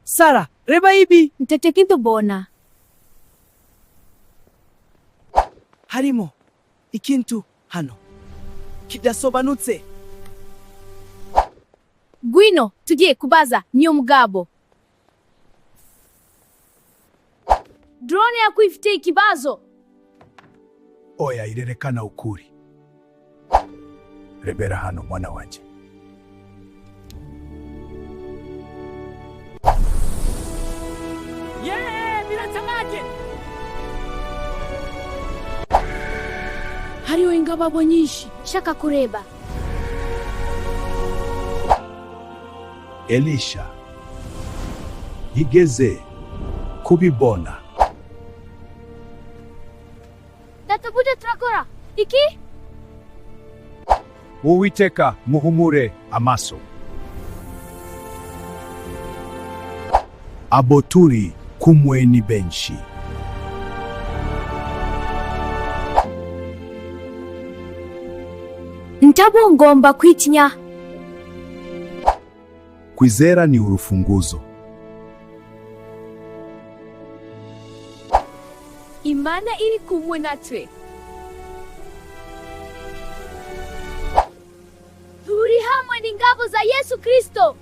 Sara, reba ibi. Ntatekintu bona. Harimo ikintu hano kidasobanutse. Gwino, tugiye kubaza niyo mugabo. Drone yako ifite ikibazo. Oya, irerekana ukuri. Rebera hano mwana wanje. Biracamaje. Hariho ingabo nyinshi. Shaka kureba. Elisa igeze kubibona. Databuja turakora. Iki? Uwiteka muhumure amaso. Aboturi kumwe ni benshi. Ntabo ngomba kwitinya. Kwizera ni urufunguzo. Imana iri kumwe natwe. Turi hamwe n'ingabo za Yesu Kristo.